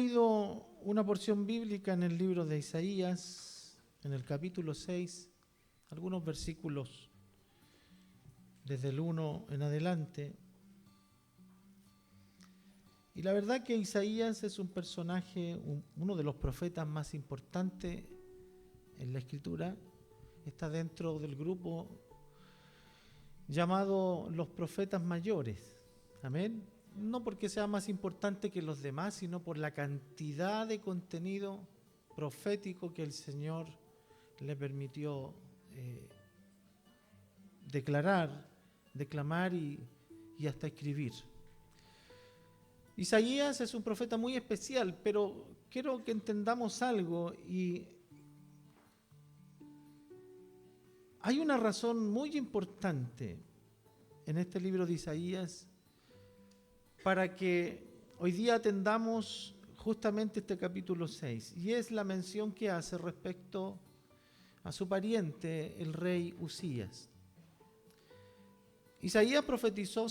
Leído una porción bíblica en el libro de Isaías, en el capítulo 6, algunos versículos desde el 1 en adelante. Y la verdad que Isaías es un personaje, uno de los profetas más importantes en la Escritura. Está dentro del grupo llamado los profetas mayores. Amén. No porque sea más importante que los demás, sino por la cantidad de contenido profético que el Señor le permitió declamar y hasta escribir. Isaías es un profeta muy especial, pero quiero que entendamos algo, y hay una razón muy importante en este libro de Isaías para que hoy día atendamos justamente este capítulo 6, y es la mención que hace respecto a su pariente, el rey Usías. Isaías profetizó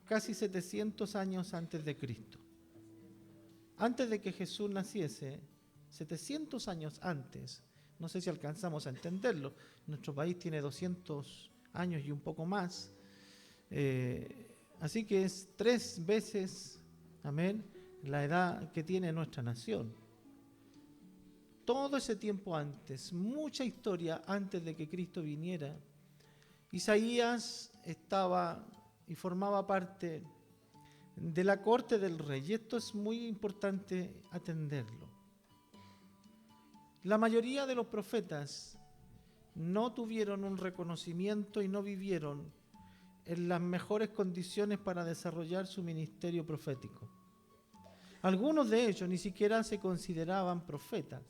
casi 700 años antes de Cristo. Antes de que Jesús naciese, 700 años antes, no sé si alcanzamos a entenderlo, nuestro país tiene 200 años y un poco más, así que es 3 veces, amén, la edad que tiene nuestra nación. Todo ese tiempo antes, mucha historia antes de que Cristo viniera, Isaías estaba y formaba parte de la corte del rey, y esto es muy importante atenderlo. La mayoría de los profetas no tuvieron un reconocimiento y no vivieron en las mejores condiciones para desarrollar su ministerio profético. Algunos de ellos ni siquiera se consideraban profetas.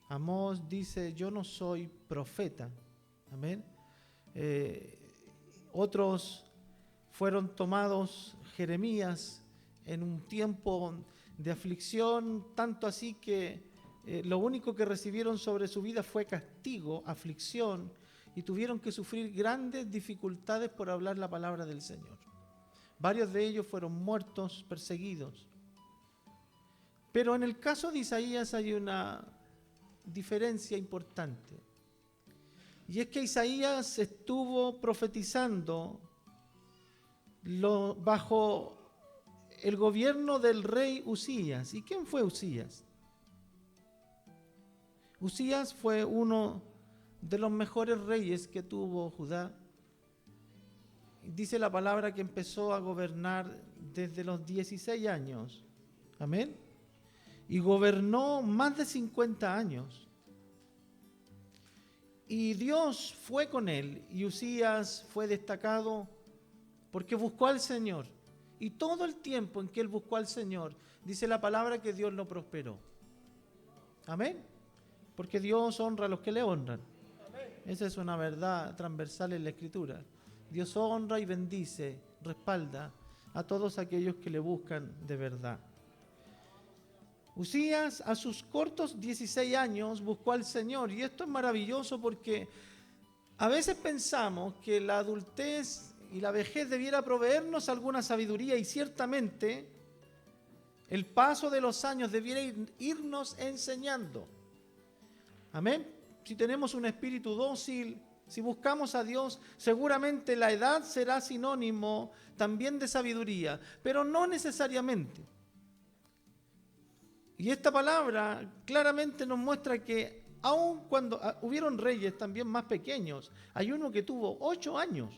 Amós dice: yo no soy profeta. Amén. Otros fueron tomados, Jeremías, en un tiempo de aflicción, tanto así que lo único que recibieron sobre su vida fue castigo, aflicción, y tuvieron que sufrir grandes dificultades por hablar la palabra del Señor. Varios de ellos fueron muertos, perseguidos. Pero en el caso de Isaías hay una diferencia importante. Y es que Isaías estuvo profetizando bajo el gobierno del rey Usías. ¿Y quién fue Usías? Usías fue uno de los mejores reyes que tuvo Judá. Dice la palabra que empezó a gobernar desde los 16 años. Amén. Y gobernó más de 50 años. Y Dios fue con él, y Usías fue destacado porque buscó al Señor. Y todo el tiempo en que él buscó al Señor, dice la palabra que Dios lo prosperó. Amén. Porque Dios honra a los que le honran. Esa es una verdad transversal en la Escritura. Dios honra y bendice, respalda a todos aquellos que le buscan de verdad. Usías, a sus cortos 16 años, buscó al Señor. Y esto es maravilloso porque a veces pensamos que la adultez y la vejez debiera proveernos alguna sabiduría, y ciertamente el paso de los años debiera irnos enseñando. Amén. Si tenemos un espíritu dócil, si buscamos a Dios, seguramente la edad será sinónimo también de sabiduría, pero no necesariamente. Y esta palabra claramente nos muestra que aun cuando hubieron reyes también más pequeños, hay uno que tuvo 8 años.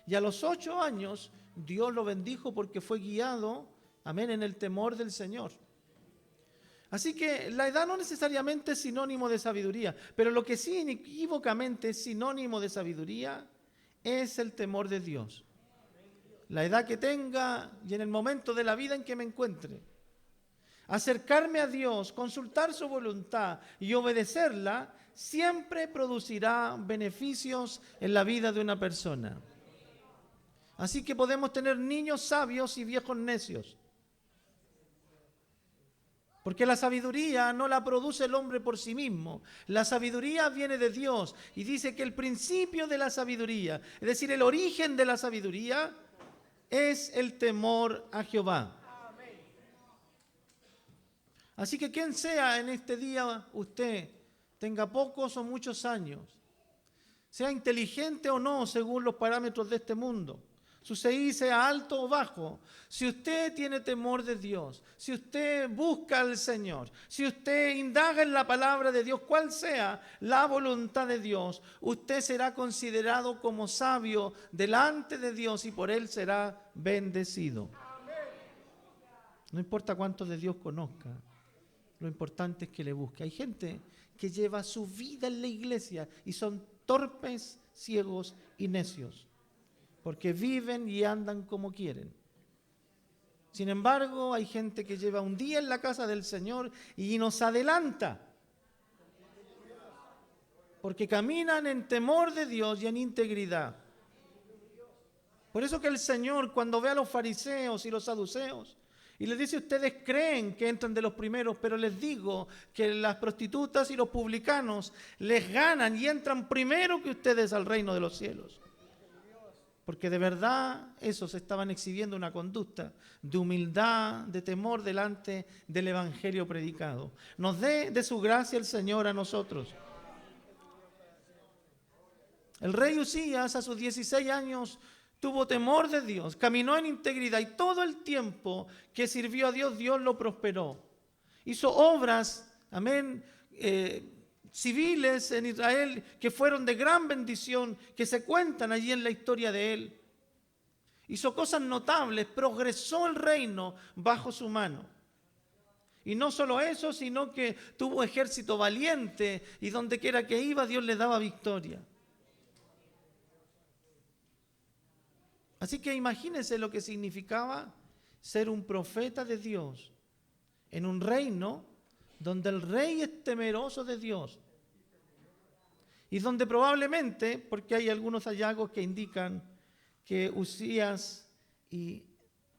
Y a los 8 años Dios lo bendijo porque fue guiado, amén, en el temor del Señor. Así que la edad no necesariamente es sinónimo de sabiduría, pero lo que sí inequívocamente es sinónimo de sabiduría es el temor de Dios. La edad que tenga y en el momento de la vida en que me encuentre, acercarme a Dios, consultar su voluntad y obedecerla, siempre producirá beneficios en la vida de una persona. Así que podemos tener niños sabios y viejos necios. Porque la sabiduría no la produce el hombre por sí mismo. La sabiduría viene de Dios. Y dice que el principio de la sabiduría, es decir, el origen de la sabiduría, es el temor a Jehová. Así que quien sea en este día usted, tenga pocos o muchos años, sea inteligente o no según los parámetros de este mundo, su CI sea alto o bajo, si usted tiene temor de Dios, si usted busca al Señor, si usted indaga en la palabra de Dios, cuál sea la voluntad de Dios, usted será considerado como sabio delante de Dios y por Él será bendecido. No importa cuánto de Dios conozca, lo importante es que le busque. Hay gente que lleva su vida en la iglesia y son torpes, ciegos y necios, porque viven y andan como quieren. Sin embargo, hay gente que lleva un día en la casa del Señor y nos adelanta, porque caminan en temor de Dios y en integridad. Por eso que el Señor, cuando ve a los fariseos y los saduceos, y les dice, ustedes creen que entran de los primeros, pero les digo que las prostitutas y los publicanos les ganan y entran primero que ustedes al reino de los cielos. Porque de verdad esos estaban exhibiendo una conducta de humildad, de temor delante del evangelio predicado. Nos dé de su gracia el Señor a nosotros. El rey Usías a sus 16 años tuvo temor de Dios, caminó en integridad y todo el tiempo que sirvió a Dios, Dios lo prosperó. Hizo obras, amén, civiles en Israel que fueron de gran bendición, que se cuentan allí en la historia de él. Hizo cosas notables, progresó el reino bajo su mano. Y no solo eso, sino que tuvo ejército valiente y donde quiera que iba Dios le daba victoria. Así que imagínense lo que significaba ser un profeta de Dios en un reino donde el rey es temeroso de Dios y donde probablemente, porque hay algunos hallazgos que indican que Usías y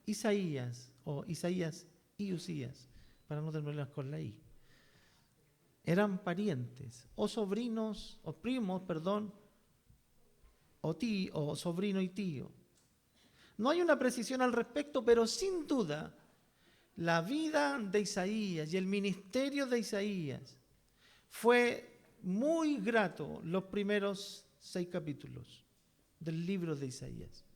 Isaías, o Isaías y Usías, para no terminar con la I, eran parientes, o sobrinos, o primos, perdón, o tío, o sobrino y tío. No hay una precisión al respecto, pero sin duda la vida de Isaías y el ministerio de Isaías fue muy grato los primeros 6 capítulos del libro de Isaías.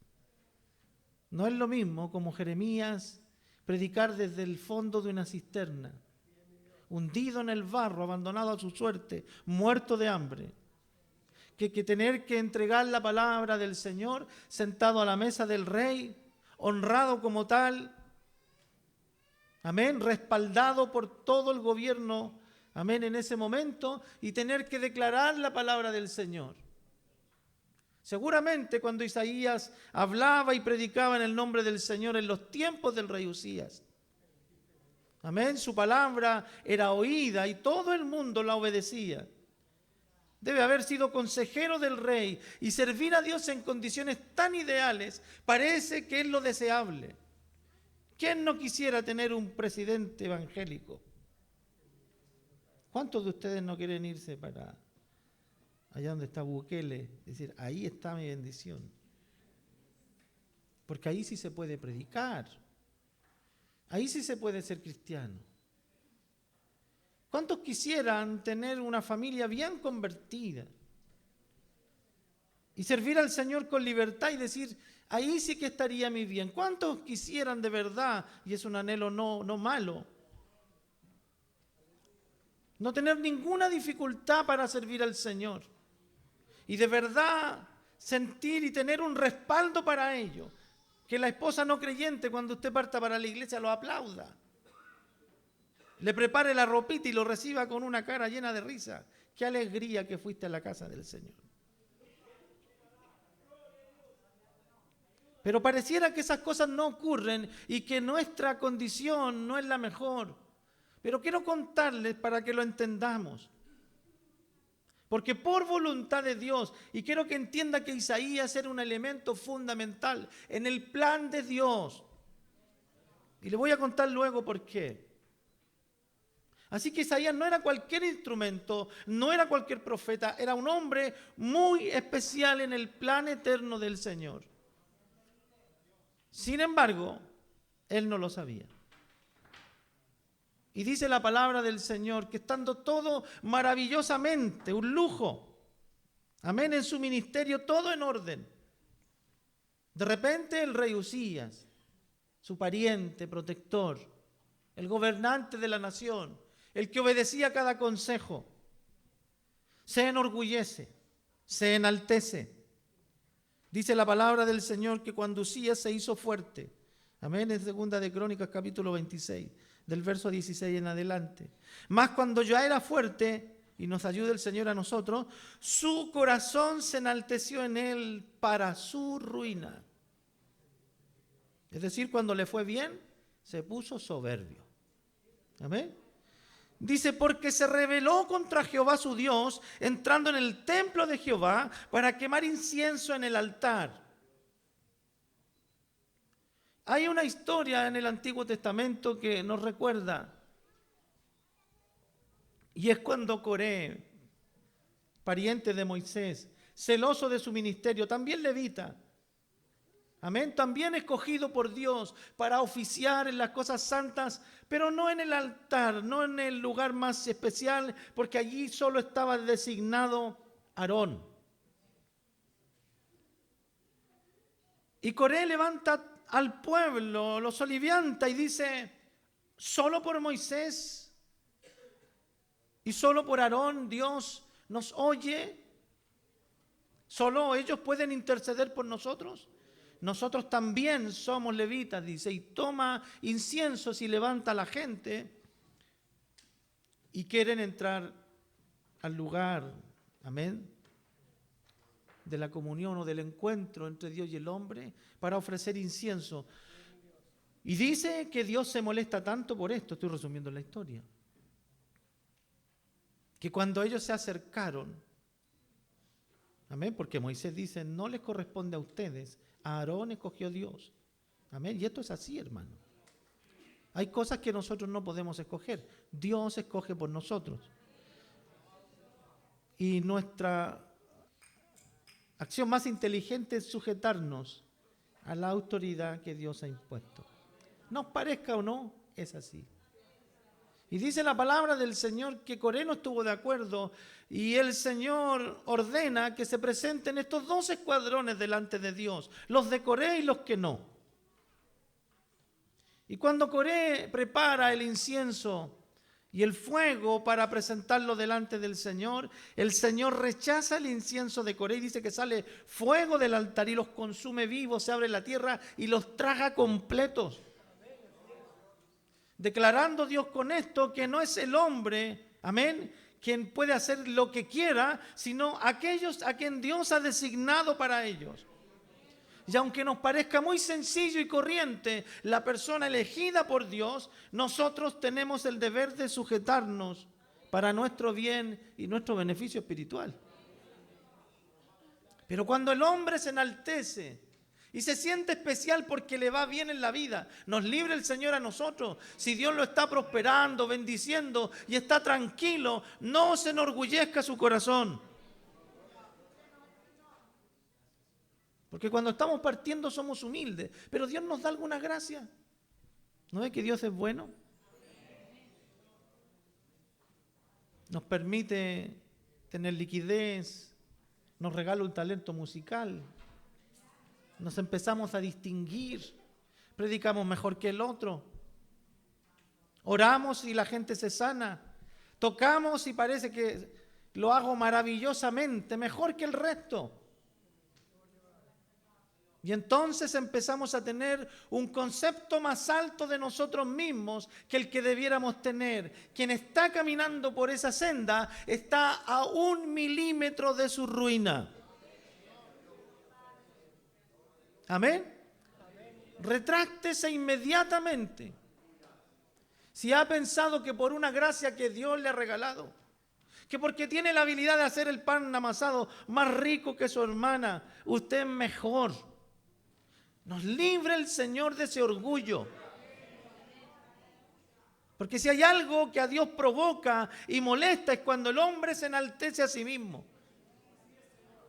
No es lo mismo como Jeremías predicar desde el fondo de una cisterna, hundido en el barro, abandonado a su suerte, muerto de hambre, que tener que entregar la palabra del Señor sentado a la mesa del rey, honrado como tal, amén, respaldado por todo el gobierno, amén, en ese momento, y tener que declarar la palabra del Señor. Seguramente cuando Isaías hablaba y predicaba en el nombre del Señor en los tiempos del rey Usías, amén, su palabra era oída y todo el mundo la obedecía. Debe haber sido consejero del rey y servir a Dios en condiciones tan ideales, parece que es lo deseable. ¿Quién no quisiera tener un presidente evangélico? ¿Cuántos de ustedes no quieren irse para allá donde está Bukele? Es decir, ahí está mi bendición. Porque ahí sí se puede predicar. Ahí sí se puede ser cristiano. ¿Cuántos quisieran tener una familia bien convertida y servir al Señor con libertad y decir, ahí sí que estaría mi bien? ¿Cuántos quisieran de verdad, y es un anhelo no malo, no tener ninguna dificultad para servir al Señor y de verdad sentir y tener un respaldo para ello? Que la esposa no creyente cuando usted parta para la iglesia lo aplauda, le prepare la ropita y lo reciba con una cara llena de risa. Qué alegría que fuiste a la casa del Señor. Pero pareciera que esas cosas no ocurren y que nuestra condición no es la mejor. Pero quiero contarles para que lo entendamos. Porque por voluntad de Dios, y quiero que entienda que Isaías era un elemento fundamental en el plan de Dios. Y le voy a contar luego por qué. Así que Isaías no era cualquier instrumento, no era cualquier profeta, era un hombre muy especial en el plan eterno del Señor. Sin embargo, él no lo sabía. Y dice la palabra del Señor que estando todo maravillosamente, un lujo, amén, en su ministerio, todo en orden. De repente el rey Usías, su pariente, protector, el gobernante de la nación, el que obedecía cada consejo, se enorgullece, se enaltece. Dice la palabra del Señor que cuando Usías se hizo fuerte, amén, en segunda de Crónicas capítulo 26, del verso 16 en adelante. Más cuando ya era fuerte, y nos ayude el Señor a nosotros, su corazón se enalteció en él para su ruina. Es decir, cuando le fue bien, se puso soberbio. Amén. Dice, porque se rebeló contra Jehová su Dios, entrando en el templo de Jehová para quemar incienso en el altar. Hay una historia en el Antiguo Testamento que nos recuerda, y es cuando Coré, pariente de Moisés, celoso de su ministerio, también levita, amén, también escogido por Dios para oficiar en las cosas santas, pero no en el altar, no en el lugar más especial, porque allí solo estaba designado Aarón. Y Coré levanta al pueblo, los solivianta y dice, solo por Moisés y solo por Aarón Dios nos oye, solo ellos pueden interceder por nosotros. Nosotros también somos levitas, dice, y toma inciensos y levanta a la gente y quieren entrar al lugar, amén, de la comunión o del encuentro entre Dios y el hombre para ofrecer incienso. Y dice que Dios se molesta tanto por esto, estoy resumiendo la historia, que cuando ellos se acercaron, amén, porque Moisés dice, no les corresponde a ustedes, a Aarón escogió Dios. Amén. Y esto es así, hermano. Hay cosas que nosotros no podemos escoger. Dios escoge por nosotros. Y nuestra acción más inteligente es sujetarnos a la autoridad que Dios ha impuesto. Nos parezca o no, es así. Y dice la palabra del Señor que Coré no estuvo de acuerdo y el Señor ordena que se presenten estos 2 escuadrones delante de Dios, los de Coré y los que no. Y cuando Coré prepara el incienso y el fuego para presentarlo delante del Señor, el Señor rechaza el incienso de Coré y dice que sale fuego del altar y los consume vivos, se abre la tierra y los traga completos. Declarando Dios con esto que no es el hombre, amén, quien puede hacer lo que quiera, sino aquellos a quien Dios ha designado para ellos. Y aunque nos parezca muy sencillo y corriente la persona elegida por Dios, nosotros tenemos el deber de sujetarnos para nuestro bien y nuestro beneficio espiritual. Pero cuando el hombre se enaltece y se siente especial porque le va bien en la vida, nos libre el Señor a nosotros. Si Dios lo está prosperando, bendiciendo y está tranquilo, no se enorgullezca su corazón. Porque cuando estamos partiendo somos humildes, pero Dios nos da alguna gracia. ¿No ve que Dios es bueno? Nos permite tener liquidez, nos regala un talento musical. Nos empezamos a distinguir, predicamos mejor que el otro, oramos y la gente se sana, tocamos y parece que lo hago maravillosamente, mejor que el resto. Y entonces empezamos a tener un concepto más alto de nosotros mismos que el que debiéramos tener. Quien está caminando por esa senda está a 1 milímetro de su ruina. Amén. Retráctese inmediatamente. Si ha pensado que por una gracia que Dios le ha regalado, que porque tiene la habilidad de hacer el pan amasado más rico que su hermana, usted es mejor. Nos libre el Señor de ese orgullo. Porque si hay algo que a Dios provoca y molesta es cuando el hombre se enaltece a sí mismo.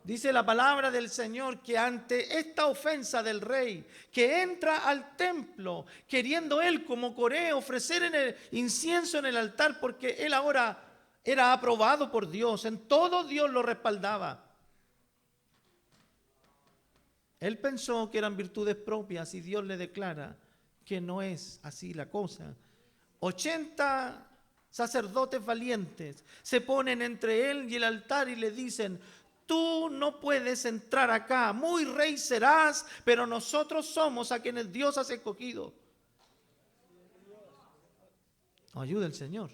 Dice la palabra del Señor que ante esta ofensa del rey, que entra al templo queriendo él como Coré ofrecer en el incienso en el altar, porque él ahora era aprobado por Dios, en todo Dios lo respaldaba. Él pensó que eran virtudes propias y Dios le declara que no es así la cosa. 80 sacerdotes valientes se ponen entre él y el altar y le dicen: tú no puedes entrar acá, muy rey serás, pero nosotros somos a quienes Dios ha escogido. Ayuda el Señor.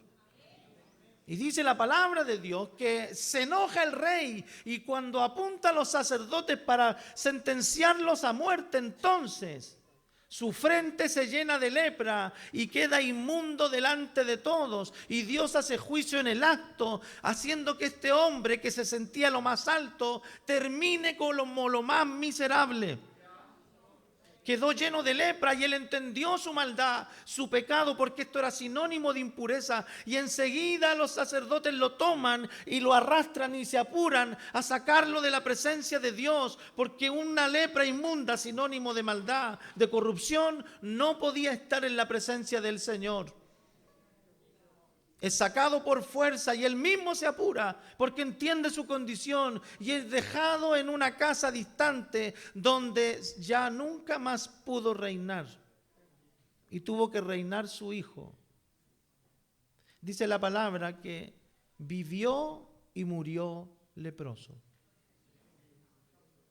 Y dice la palabra de Dios que se enoja el rey y cuando apunta a los sacerdotes para sentenciarlos a muerte, entonces su frente se llena de lepra y queda inmundo delante de todos. Y Dios hace juicio en el acto, haciendo que este hombre que se sentía lo más alto termine como lo más miserable. Quedó lleno de lepra y él entendió su maldad, su pecado, porque esto era sinónimo de impureza. Y enseguida los sacerdotes lo toman y lo arrastran y se apuran a sacarlo de la presencia de Dios, porque una lepra inmunda, sinónimo de maldad, de corrupción, no podía estar en la presencia del Señor. Es sacado por fuerza y él mismo se apura porque entiende su condición y es dejado en una casa distante donde ya nunca más pudo reinar y tuvo que reinar su hijo. Dice la palabra que vivió y murió leproso.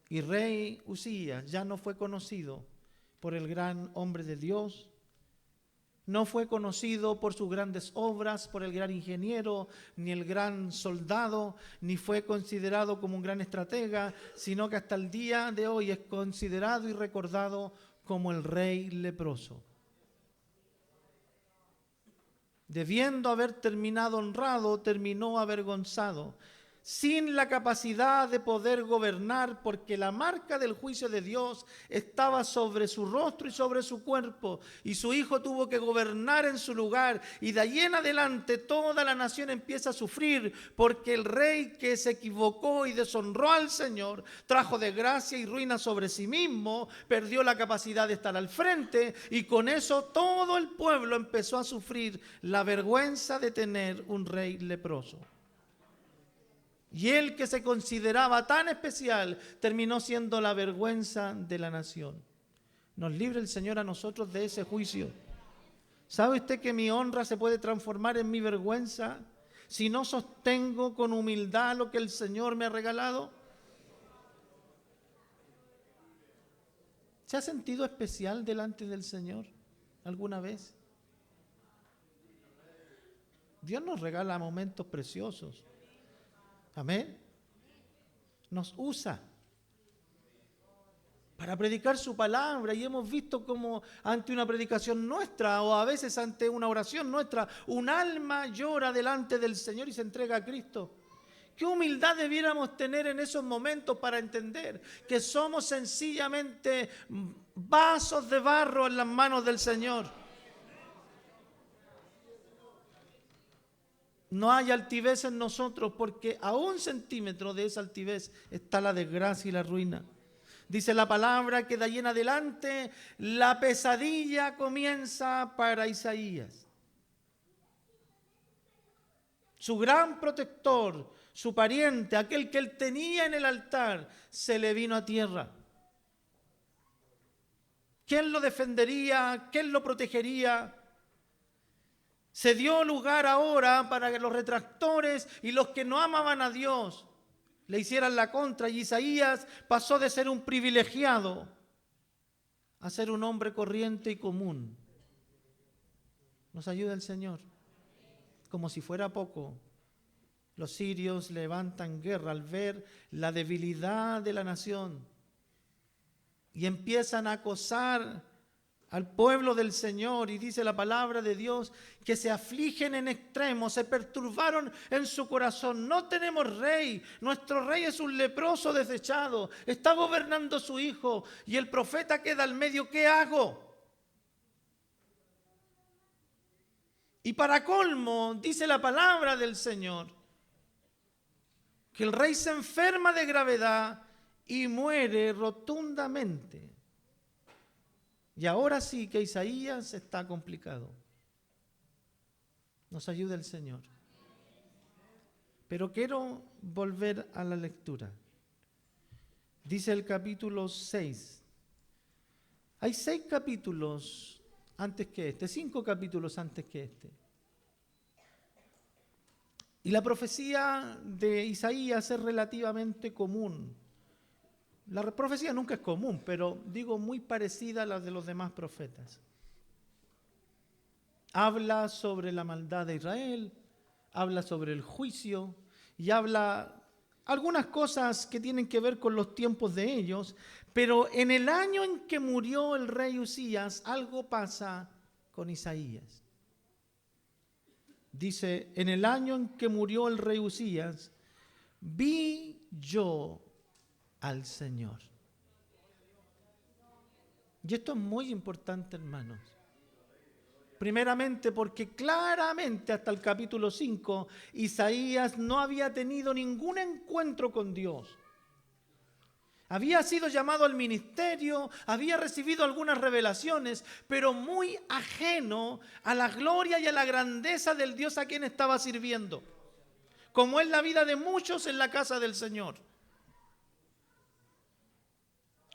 Y rey Usías ya no fue conocido por el gran hombre de Dios. No fue conocido por sus grandes obras, por el gran ingeniero, ni el gran soldado, ni fue considerado como un gran estratega, sino que hasta el día de hoy es considerado y recordado como el rey leproso. Debiendo haber terminado honrado, terminó avergonzado, sin la capacidad de poder gobernar, porque la marca del juicio de Dios estaba sobre su rostro y sobre su cuerpo, y su hijo tuvo que gobernar en su lugar, y de ahí en adelante toda la nación empieza a sufrir, porque el rey que se equivocó y deshonró al Señor, trajo desgracia y ruina sobre sí mismo, perdió la capacidad de estar al frente, y con eso todo el pueblo empezó a sufrir la vergüenza de tener un rey leproso. Y él que se consideraba tan especial terminó siendo la vergüenza de la nación. Nos libre el Señor a nosotros de ese juicio. ¿Sabe usted que mi honra se puede transformar en mi vergüenza si no sostengo con humildad lo que el Señor me ha regalado? ¿Se ha sentido especial delante del Señor alguna vez? Dios nos regala momentos preciosos. Amén. Nos usa para predicar su palabra y hemos visto como ante una predicación nuestra o a veces ante una oración nuestra, un alma llora delante del Señor y se entrega a Cristo. ¿Qué humildad debiéramos tener en esos momentos para entender que somos sencillamente vasos de barro en las manos del Señor? No hay altivez en nosotros porque a 1 centímetro de esa altivez está la desgracia y la ruina. Dice la palabra que de ahí en adelante la pesadilla comienza para Isaías. Su gran protector, su pariente, aquel que él tenía en el altar, se le vino a tierra. ¿Quién lo defendería? ¿Quién lo protegería? Se dio lugar ahora para que los retractores y los que no amaban a Dios le hicieran la contra. Y Isaías pasó de ser un privilegiado a ser un hombre corriente y común. Nos ayuda el Señor. Como si fuera poco, los sirios levantan guerra al ver la debilidad de la nación y empiezan a acosar al pueblo del Señor, y dice la palabra de Dios que se afligen en extremo, se perturbaron en su corazón. No tenemos rey, nuestro rey es un leproso desechado, está gobernando su hijo y el profeta queda al medio. ¿Qué hago? Y para colmo, dice la palabra del Señor, que el rey se enferma de gravedad y muere rotundamente. Y ahora sí que Isaías está complicado. Nos ayuda el Señor. Pero quiero volver a la lectura. Dice el capítulo 6. Hay 6 capítulos antes que este, 5 capítulos antes que este. Y la profecía de Isaías es relativamente común. La profecía nunca es común, pero digo muy parecida a la de los demás profetas. Habla sobre la maldad de Israel, habla sobre el juicio y habla algunas cosas que tienen que ver con los tiempos de ellos, pero en el año en que murió el rey Usías, algo pasa con Isaías. Dice, en el año en que murió el rey Usías, vi yo al Señor. Y esto es muy importante, hermanos. Primeramente porque claramente hasta el capítulo 5, Isaías no había tenido ningún encuentro con Dios. Había sido llamado al ministerio, había recibido algunas revelaciones, pero muy ajeno a la gloria y a la grandeza del Dios a quien estaba sirviendo, como es la vida de muchos en la casa del Señor.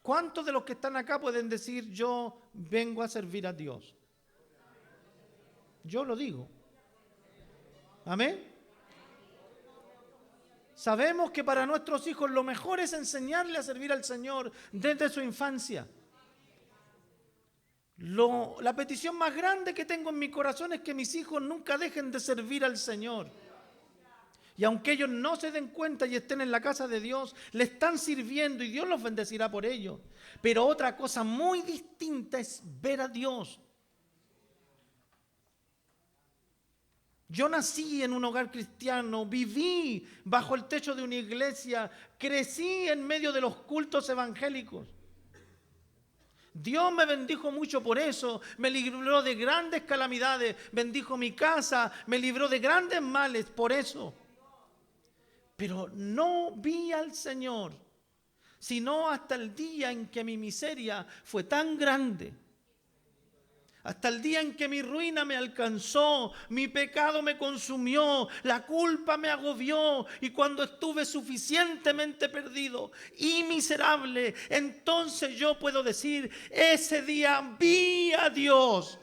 ¿Cuántos de los que están acá pueden decir, yo vengo a servir a Dios? Yo lo digo. Amén. Sabemos que para nuestros hijos lo mejor es enseñarle a servir al Señor desde su infancia. La petición más grande que tengo en mi corazón es que mis hijos nunca dejen de servir al Señor. Y aunque ellos no se den cuenta y estén en la casa de Dios, le están sirviendo y Dios los bendecirá por ello. Pero otra cosa muy distinta es ver a Dios. Yo nací en un hogar cristiano, viví bajo el techo de una iglesia, crecí en medio de los cultos evangélicos. Dios me bendijo mucho por eso, me libró de grandes calamidades, bendijo mi casa, me libró de grandes males por eso. Pero no vi al Señor, sino hasta el día en que mi miseria fue tan grande. Hasta el día en que mi ruina me alcanzó, mi pecado me consumió, la culpa me agobió y cuando estuve suficientemente perdido y miserable, entonces yo puedo decir, ese día vi a Dios.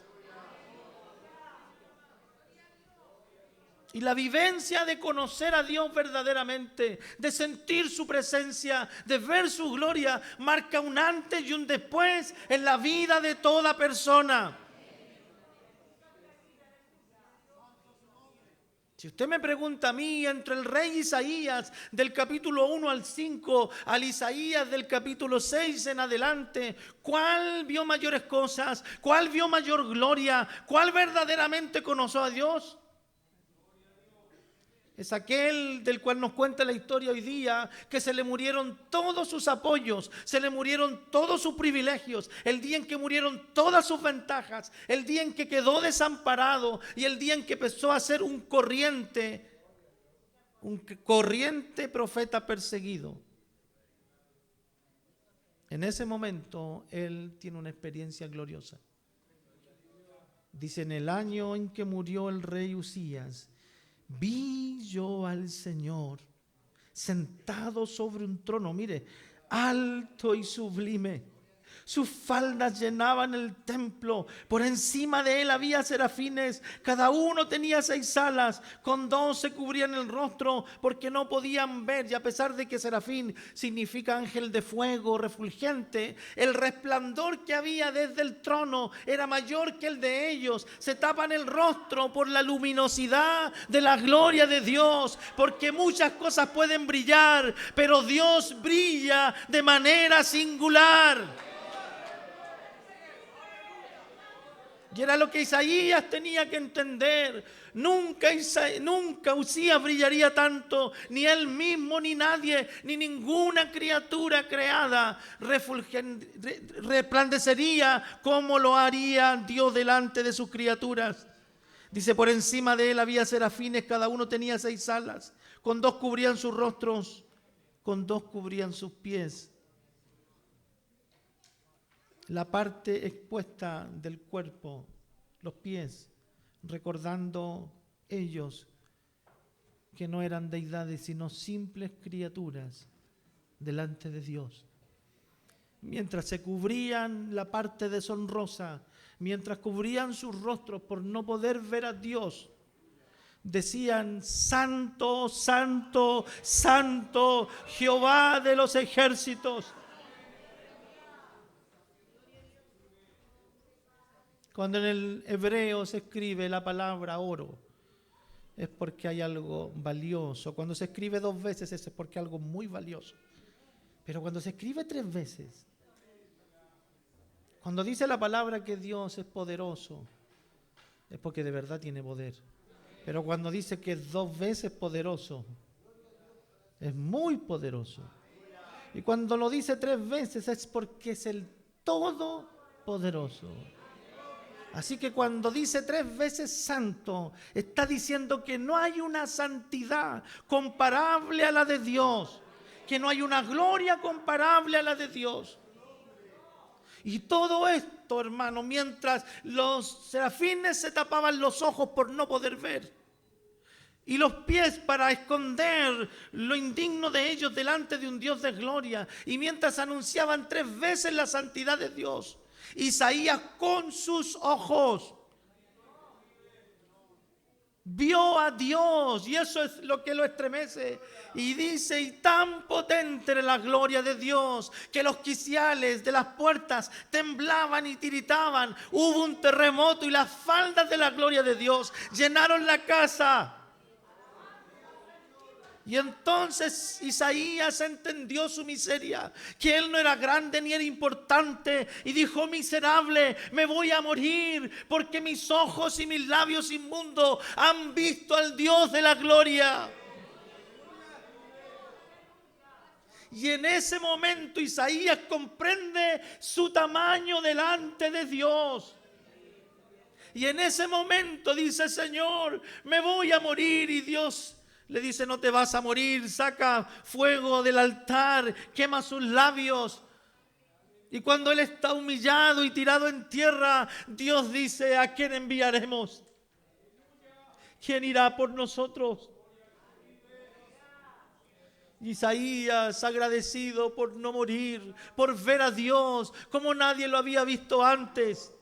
Y la vivencia de conocer a Dios verdaderamente, de sentir su presencia, de ver su gloria, marca un antes y un después en la vida de toda persona. Si usted me pregunta a mí, entre el rey Isaías del capítulo 1 al 5, al Isaías del capítulo 6 en adelante, ¿cuál vio mayores cosas? ¿Cuál vio mayor gloria? ¿Cuál verdaderamente conoció a Dios? Es aquel del cual nos cuenta la historia hoy día, que se le murieron todos sus apoyos, se le murieron todos sus privilegios, el día en que murieron todas sus ventajas, el día en que quedó desamparado y el día en que empezó a ser un corriente profeta perseguido. En ese momento él tiene una experiencia gloriosa. Dice, en el año en que murió el rey Usías, vi yo al Señor sentado sobre un trono, mire, alto y sublime. Sus faldas llenaban el templo. Por encima de él había serafines. Cada uno tenía 6 alas. Con 2 se cubrían el rostro porque no podían ver. Y a pesar de que serafín significa ángel de fuego refulgente, el resplandor que había desde el trono era mayor que el de ellos. Se tapan el rostro por la luminosidad de la gloria de Dios. Porque muchas cosas pueden brillar, pero Dios brilla de manera singular. Y era lo que Isaías tenía que entender. Nunca Usías brillaría tanto, ni él mismo, ni nadie, ni ninguna criatura creada resplandecería como lo haría Dios delante de sus criaturas. Dice, por encima de él había serafines, cada uno tenía 6 alas. Con 2 cubrían sus rostros, con 2 cubrían sus pies. La parte expuesta del cuerpo, los pies, recordando ellos que no eran deidades, sino simples criaturas delante de Dios. Mientras se cubrían la parte deshonrosa, mientras cubrían sus rostros por no poder ver a Dios, decían, Santo, Santo, Santo, Jehová de los ejércitos. Cuando en el hebreo se escribe la palabra oro, es porque hay algo valioso. Cuando se escribe 2 veces es porque hay algo muy valioso. Pero cuando se escribe 3 veces, cuando dice la palabra que Dios es poderoso, es porque de verdad tiene poder. Pero cuando dice que es 2 veces poderoso, es muy poderoso. Y cuando lo dice 3 veces es porque es el todopoderoso. Así que cuando dice 3 veces santo, está diciendo que no hay una santidad comparable a la de Dios, que no hay una gloria comparable a la de Dios. Y todo esto, hermano, mientras los serafines se tapaban los ojos por no poder ver, y los pies para esconder lo indigno de ellos delante de un Dios de gloria, y mientras anunciaban 3 veces la santidad de Dios, Isaías con sus ojos vio a Dios, y eso es lo que lo estremece, y dice, y tan potente era la gloria de Dios, que los quiciales de las puertas temblaban y tiritaban. Hubo un terremoto y las faldas de la gloria de Dios llenaron la casa. Y entonces Isaías entendió su miseria, que él no era grande ni era importante, y dijo, miserable, me voy a morir, porque mis ojos y mis labios inmundos han visto al Dios de la gloria. Y en ese momento Isaías comprende su tamaño delante de Dios. Y en ese momento dice, Señor, me voy a morir. Y Dios le dice, no te vas a morir, saca fuego del altar, quema sus labios. Y cuando él está humillado y tirado en tierra, Dios dice, ¿a quién enviaremos? ¿Quién irá por nosotros? Isaías, agradecido por no morir, por ver a Dios como nadie lo había visto antes,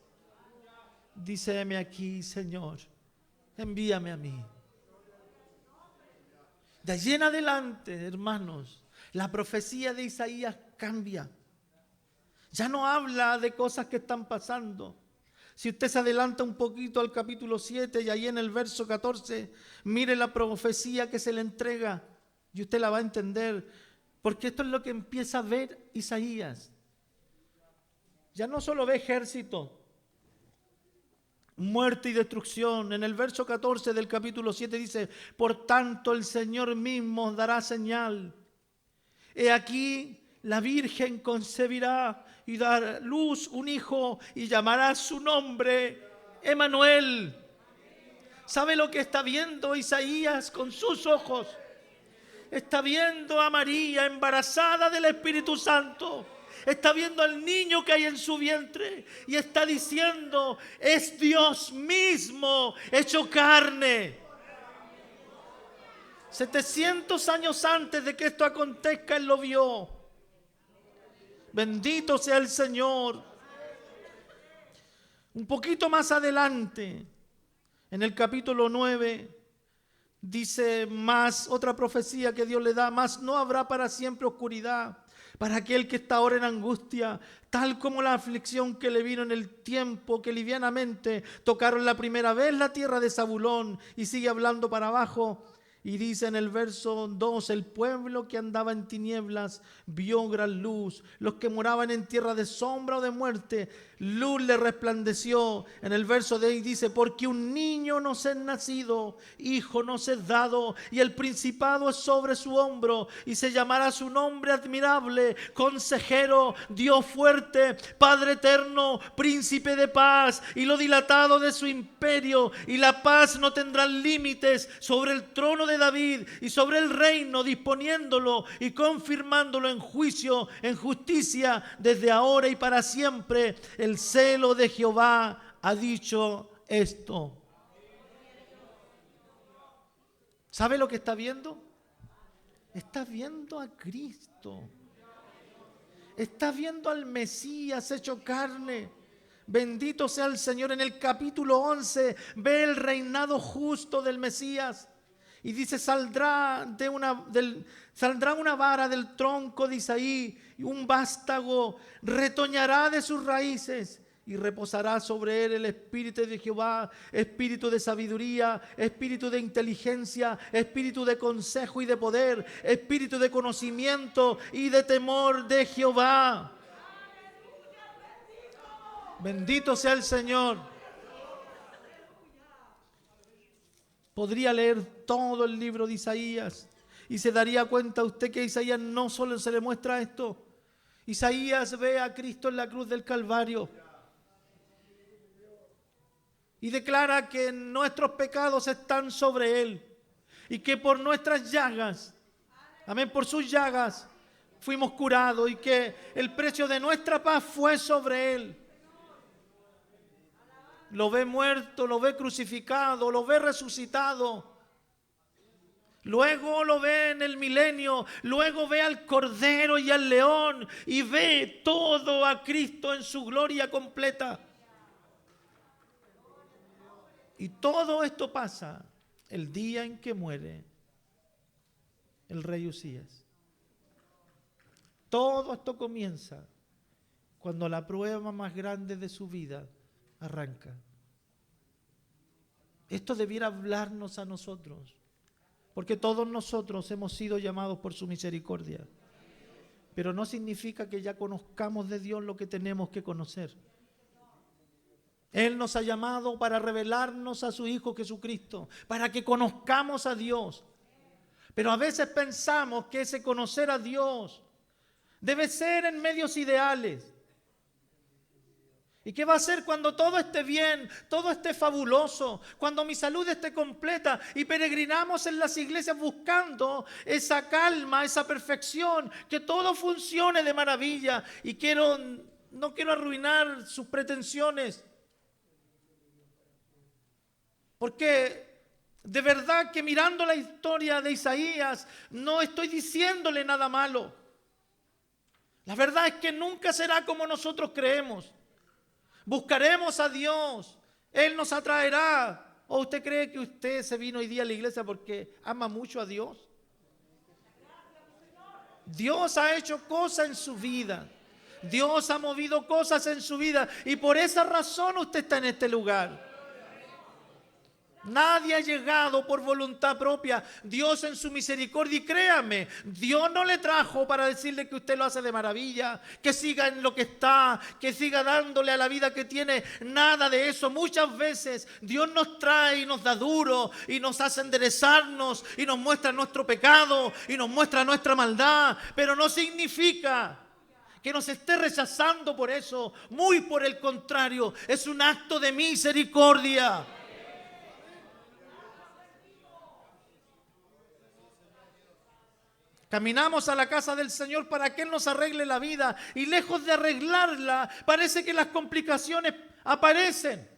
dice, heme aquí, Señor, envíame a mí. De allí en adelante, hermanos, la profecía de Isaías cambia. Ya no habla de cosas que están pasando. Si usted se adelanta un poquito al capítulo 7 y ahí en el verso 14, mire la profecía que se le entrega y usted la va a entender, porque esto es lo que empieza a ver Isaías. Ya no solo ve ejército, muerte y destrucción. En el verso 14 del capítulo 7 dice, por tanto el Señor mismo dará señal. He aquí la Virgen concebirá y dará luz un hijo y llamará su nombre Emmanuel. ¿Sabe lo que está viendo Isaías con sus ojos? Está viendo a María embarazada del Espíritu Santo. Está viendo al niño que hay en su vientre y está diciendo, es Dios mismo hecho carne. 700 años antes de que esto acontezca, él lo vio. Bendito sea el Señor. Un poquito más adelante, en el capítulo 9, dice más, otra profecía que Dios le da, más no habrá para siempre oscuridad para aquel que está ahora en angustia, tal como la aflicción que le vino en el tiempo que livianamente tocaron la primera vez la tierra de Zabulón. Y sigue hablando para abajo y dice en el verso 2, el pueblo que andaba en tinieblas vio gran luz, los que moraban en tierra de sombra o de muerte, luz le resplandeció. En el verso de ahí dice, porque un niño nos es nacido, hijo nos es dado, y el principado es sobre su hombro, y se llamará su nombre admirable, consejero, Dios fuerte, Padre eterno, príncipe de paz, y lo dilatado de su imperio, y la paz no tendrá límites sobre el trono de David, y sobre el reino, disponiéndolo y confirmándolo en juicio, en justicia, desde ahora y para siempre. El celo de Jehová ha dicho esto. ¿Sabe lo que está viendo? Está viendo a Cristo. Está viendo al Mesías hecho carne. Bendito sea el Señor. En el capítulo 11 ve el reinado justo del Mesías. Y dice, saldrá una vara del tronco de Isaí, y un vástago retoñará de sus raíces, y reposará sobre él el espíritu de Jehová, espíritu de sabiduría, espíritu de inteligencia, espíritu de consejo y de poder, espíritu de conocimiento y de temor de Jehová. Bendito sea el Señor. Podría leer todo el libro de Isaías y se daría cuenta usted que a Isaías no solo se le muestra esto. Isaías ve a Cristo en la cruz del Calvario y declara que nuestros pecados están sobre Él y que por nuestras llagas, amén, por sus llagas fuimos curados, y que el precio de nuestra paz fue sobre Él. Lo ve muerto, lo ve crucificado, lo ve resucitado. Luego lo ve en el milenio, luego ve al Cordero y al León, y ve todo a Cristo en su gloria completa. Y todo esto pasa el día en que muere el rey Usías. Todo esto comienza cuando la prueba más grande de su vida arranca. Esto debiera hablarnos a nosotros, porque todos nosotros hemos sido llamados por su misericordia, pero no significa que ya conozcamos de Dios lo que tenemos que conocer. Él nos ha llamado para revelarnos a su Hijo Jesucristo, para que conozcamos a Dios. Pero a veces pensamos que ese conocer a Dios debe ser en medios ideales. ¿Y qué va a ser cuando todo esté bien, todo esté fabuloso, cuando mi salud esté completa y peregrinamos en las iglesias buscando esa calma, esa perfección, que todo funcione de maravilla? Y no quiero arruinar sus pretensiones, porque de verdad que mirando la historia de Isaías no estoy diciéndole nada malo. La verdad es que nunca será como nosotros creemos. Buscaremos a Dios, Él nos atraerá. ¿O usted cree que usted se vino hoy día a la iglesia porque ama mucho a Dios? Dios ha hecho cosas en su vida. Dios ha movido cosas en su vida, y por esa razón usted está en este lugar. Nadie ha llegado por voluntad propia. Dios en su misericordia, y créame, Dios no le trajo para decirle que usted lo hace de maravilla, que siga en lo que está, que siga dándole a la vida que tiene. Nada de eso. Muchas veces Dios nos trae y nos da duro y nos hace enderezarnos y nos muestra nuestro pecado y nos muestra nuestra maldad, pero no significa que nos esté rechazando por eso. Muy por el contrario, es un acto de misericordia. Caminamos a la casa del Señor para que Él nos arregle la vida, y lejos de arreglarla, parece que las complicaciones aparecen.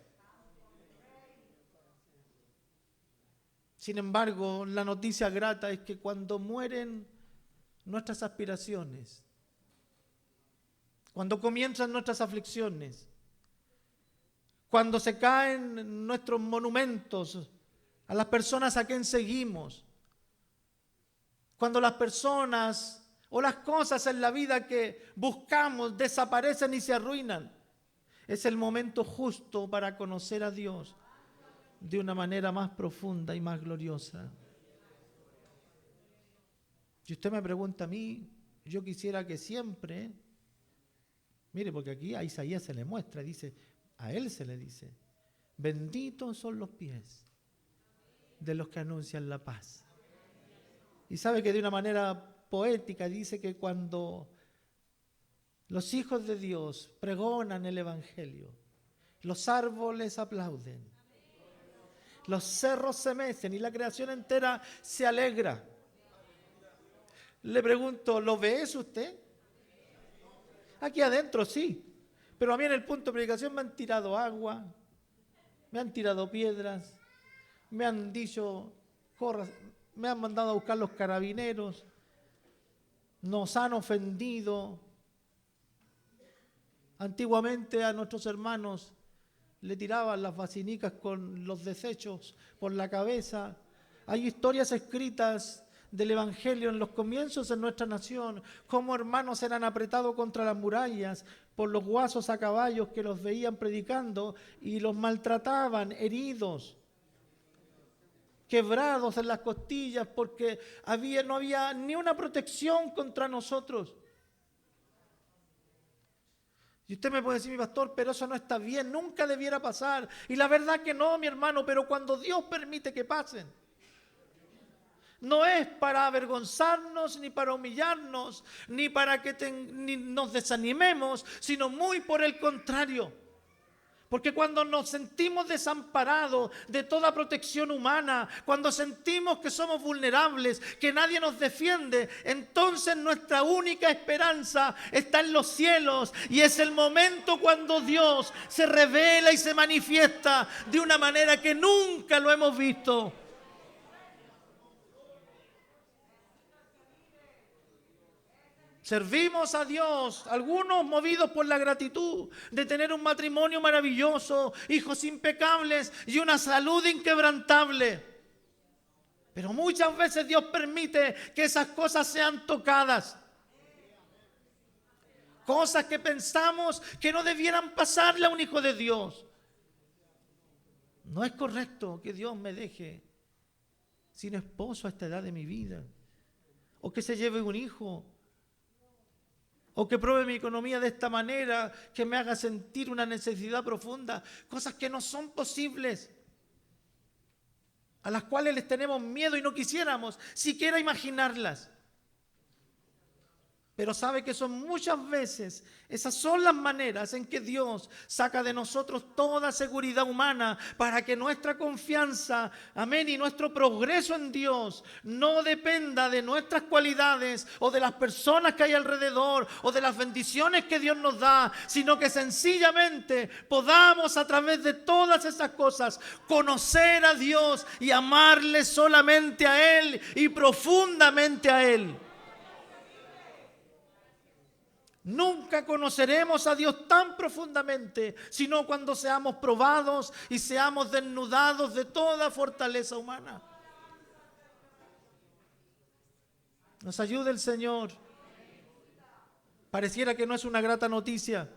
Sin embargo, la noticia grata es que cuando mueren nuestras aspiraciones, cuando comienzan nuestras aflicciones, cuando se caen nuestros monumentos a las personas a quien seguimos, cuando las personas o las cosas en la vida que buscamos desaparecen y se arruinan, es el momento justo para conocer a Dios de una manera más profunda y más gloriosa. Si usted me pregunta a mí, yo quisiera que siempre Mire, porque aquí a Isaías se le muestra, dice, a él se le dice, benditos son los pies de los que anuncian la paz. Y sabe que de una manera poética dice que cuando los hijos de Dios pregonan el Evangelio, los árboles aplauden, los cerros se mecen y la creación entera se alegra. Le pregunto, ¿lo ve eso usted? Aquí adentro sí, pero a mí en el punto de predicación me han tirado agua, me han tirado piedras, me han dicho, corra, me han mandado a buscar los carabineros, nos han ofendido. Antiguamente a nuestros hermanos le tiraban las vacinicas con los desechos por la cabeza. Hay historias escritas del Evangelio en los comienzos de nuestra nación, cómo hermanos eran apretados contra las murallas por los guasos a caballos que los veían predicando y los maltrataban, heridos, quebrados en las costillas porque no había ni una protección contra nosotros. Y usted me puede decir, mi pastor, pero eso no está bien, nunca debiera pasar. Y la verdad que no, mi hermano, pero cuando Dios permite que pasen, no es para avergonzarnos, ni para humillarnos, ni para que ni nos desanimemos, sino muy por el contrario. Porque cuando nos sentimos desamparados de toda protección humana, cuando sentimos que somos vulnerables, que nadie nos defiende, entonces nuestra única esperanza está en los cielos. Y es el momento cuando Dios se revela y se manifiesta de una manera que nunca lo hemos visto. Servimos a Dios, algunos movidos por la gratitud de tener un matrimonio maravilloso, hijos impecables y una salud inquebrantable. Pero muchas veces Dios permite que esas cosas sean tocadas. Cosas que pensamos que no debieran pasarle a un hijo de Dios. No es correcto que Dios me deje sin esposo a esta edad de mi vida. O que se lleve un hijo. O que pruebe mi economía de esta manera, que me haga sentir una necesidad profunda. Cosas que no son posibles, a las cuales les tenemos miedo y no quisiéramos siquiera imaginarlas. Pero sabe que son muchas veces, esas son las maneras en que Dios saca de nosotros toda seguridad humana para que nuestra confianza, amén, y nuestro progreso en Dios no dependa de nuestras cualidades o de las personas que hay alrededor o de las bendiciones que Dios nos da, sino que sencillamente podamos a través de todas esas cosas conocer a Dios y amarle solamente a Él y profundamente a Él. Nunca conoceremos a Dios tan profundamente, sino cuando seamos probados y seamos desnudados de toda fortaleza humana. Nos ayude el Señor. Pareciera que no es una grata noticia,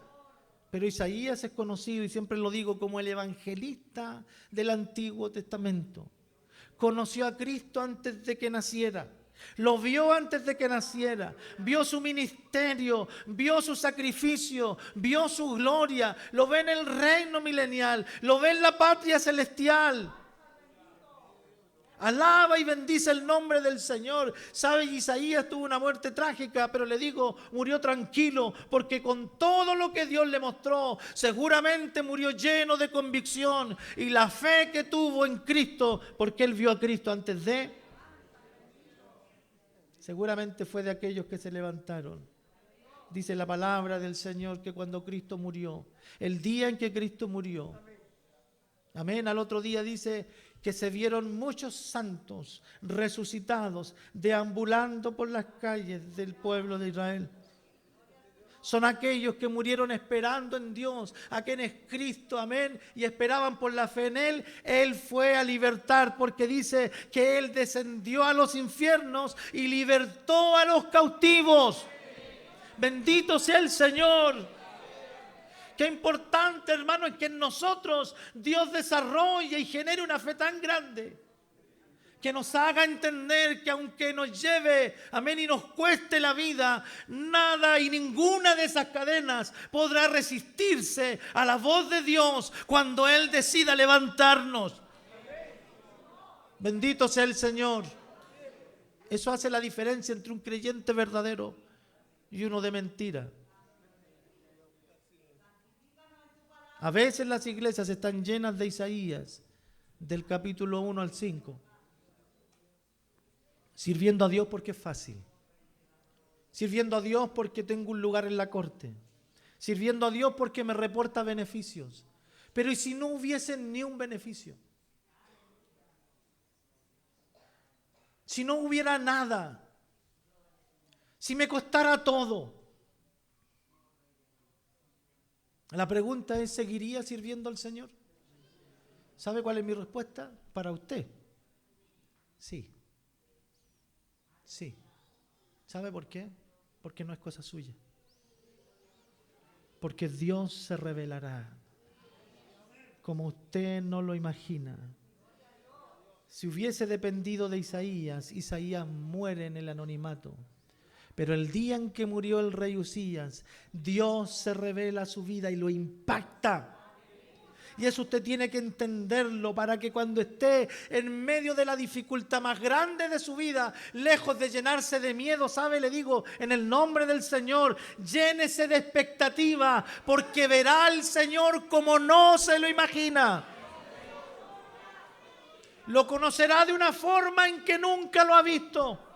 pero Isaías es conocido, y siempre lo digo, como el evangelista del Antiguo Testamento. Conoció a Cristo antes de que naciera. Lo vio antes de que naciera, vio su ministerio, vio su sacrificio, vio su gloria, lo ve en el reino milenial, lo ve en la patria celestial. Alaba y bendice el nombre del Señor. Sabe, Isaías tuvo una muerte trágica, pero le digo, murió tranquilo, porque con todo lo que Dios le mostró, seguramente murió lleno de convicción y la fe que tuvo en Cristo, porque él vio a Cristo antes de... Seguramente fue de aquellos que se levantaron. Dice la palabra del Señor que cuando Cristo murió, el día en que Cristo murió, amén, al otro día dice que se vieron muchos santos resucitados deambulando por las calles del pueblo de Israel. Son aquellos que murieron esperando en Dios, a quien es Cristo, amén, y esperaban por la fe en Él. Él fue a libertar, porque dice que Él descendió a los infiernos y libertó a los cautivos. Bendito sea el Señor. Qué importante, hermano, es que en nosotros Dios desarrolle y genere una fe tan grande, que nos haga entender que aunque nos lleve, amén, y nos cueste la vida, nada y ninguna de esas cadenas podrá resistirse a la voz de Dios cuando Él decida levantarnos. Bendito sea el Señor. Eso hace la diferencia entre un creyente verdadero y uno de mentira. A veces las iglesias están llenas de Isaías, del capítulo 1 al 5. Sirviendo a Dios porque es fácil. Sirviendo a Dios porque tengo un lugar en la corte. Sirviendo a Dios porque me reporta beneficios. Pero ¿y si no hubiese ni un beneficio? Si no hubiera nada. Si me costara todo. La pregunta es, ¿seguiría sirviendo al Señor? ¿Sabe cuál es mi respuesta? Para usted. Sí. Sí. ¿Sabe por qué? Porque no es cosa suya. Porque Dios se revelará como usted no lo imagina. Si hubiese dependido de Isaías, Isaías muere en el anonimato. Pero el día en que murió el rey Usías, Dios se revela a su vida y lo impacta. Y eso usted tiene que entenderlo para que cuando esté en medio de la dificultad más grande de su vida, lejos de llenarse de miedo, ¿sabe? Le digo, en el nombre del Señor, llénese de expectativa, porque verá al Señor como no se lo imagina. Lo conocerá de una forma en que nunca lo ha visto.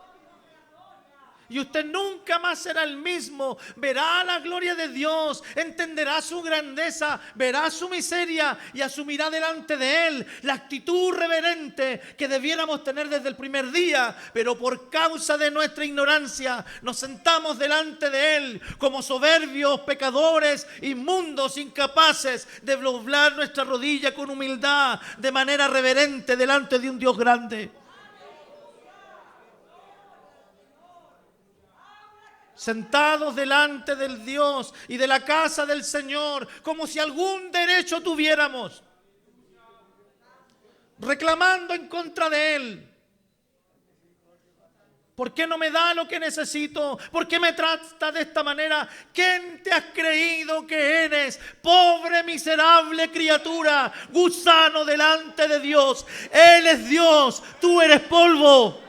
Y usted nunca más será el mismo. Verá la gloria de Dios, entenderá su grandeza, verá su miseria y asumirá delante de Él la actitud reverente que debiéramos tener desde el primer día. Pero por causa de nuestra ignorancia nos sentamos delante de Él como soberbios, pecadores, inmundos, incapaces de doblar nuestra rodilla con humildad, de manera reverente delante de un Dios grande. Sentados delante del Dios y de la casa del Señor, como si algún derecho tuviéramos, reclamando en contra de Él. ¿Por qué no me da lo que necesito? ¿Por qué me trata de esta manera? ¿Quién te has creído que eres? Pobre, miserable criatura, gusano delante de Dios. Él es Dios, tú eres polvo.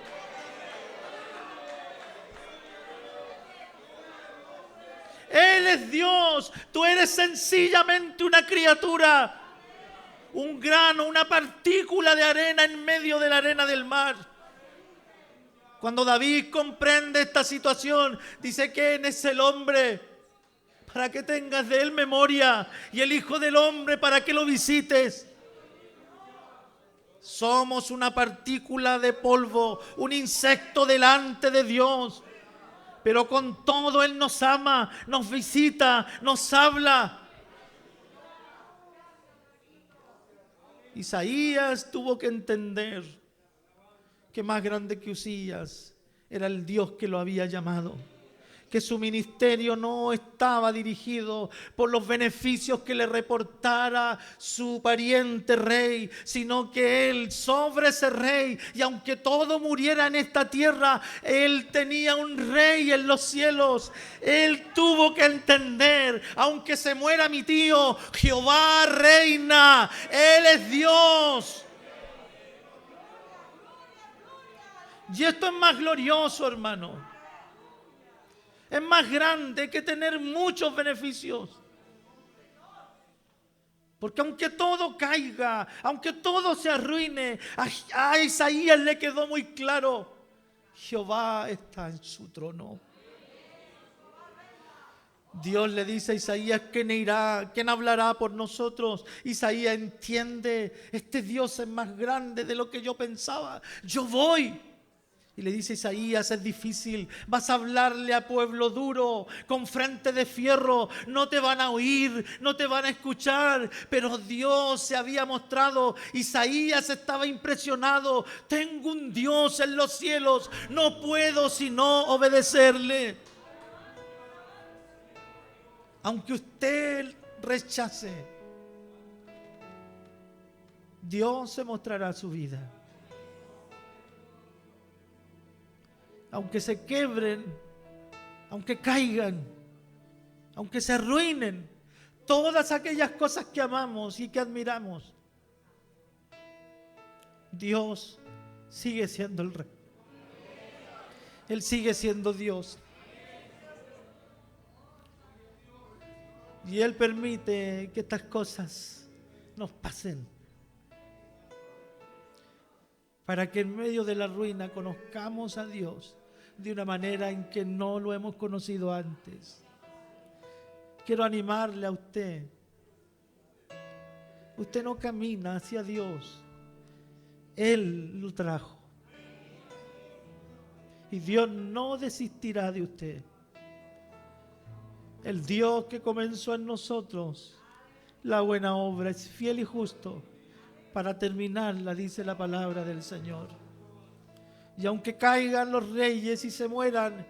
Él es Dios, tú eres sencillamente una criatura, un grano, una partícula de arena en medio de la arena del mar. Cuando David comprende esta situación, dice: ¿quién es el hombre para que tengas de él memoria? Y el Hijo del Hombre para que lo visites. Somos una partícula de polvo, un insecto delante de Dios. Pero con todo Él nos ama, nos visita, nos habla. Isaías tuvo que entender que más grande que Usías era el Dios que lo había llamado. Que su ministerio no estaba dirigido por los beneficios que le reportara su pariente rey, sino que él, sobre ese rey, y aunque todo muriera en esta tierra, él tenía un rey en los cielos. Él tuvo que entender: aunque se muera mi tío, Jehová reina, Él es Dios. Y esto es más glorioso, hermano. Es más grande que tener muchos beneficios. Porque aunque todo caiga, aunque todo se arruine, a Isaías le quedó muy claro: Jehová está en su trono. Dios le dice a Isaías: ¿quién irá? ¿Quién hablará por nosotros? Isaías entiende: este Dios es más grande de lo que yo pensaba. Yo voy. Y le dice Isaías: es difícil, vas a hablarle a pueblo duro, con frente de fierro, no te van a oír, no te van a escuchar. Pero Dios se había mostrado. Isaías estaba impresionado: tengo un Dios en los cielos, no puedo sino obedecerle. Aunque usted rechace, Dios se mostrará su vida. aunque se quebren, aunque caigan, aunque se arruinen, todas aquellas cosas que amamos y que admiramos, Dios sigue siendo el Rey. Él sigue siendo Dios. Y Él permite que estas cosas nos pasen, para que en medio de la ruina conozcamos a Dios de una manera en que no lo hemos conocido antes. Quiero animarle a usted. Usted no camina hacia Dios. Él lo trajo. Y Dios no desistirá de usted. El Dios que comenzó en nosotros la buena obra es fiel y justo para terminarla, dice la palabra del Señor. Y aunque caigan los reyes y se mueran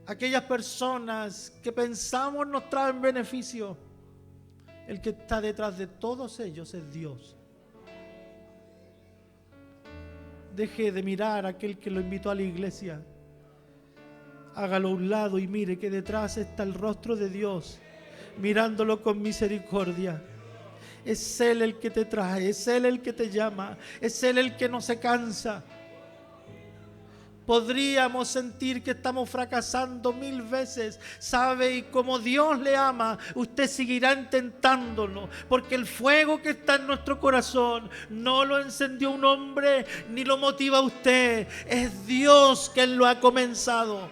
aquellas personas que pensamos nos traen beneficio, el que está detrás de todos ellos es Dios. Deje de mirar a aquel que lo invitó a la iglesia. Hágalo a un lado y mire que detrás está el rostro de Dios, mirándolo con misericordia. Es Él el que te trae, es Él el que te llama, es Él el que no se cansa. Podríamos sentir que estamos fracasando 1000 veces, ¿sabe? Y como Dios le ama, usted seguirá intentándolo, porque el fuego que está en nuestro corazón no lo encendió un hombre, ni lo motiva usted. Es Dios quien lo ha comenzado.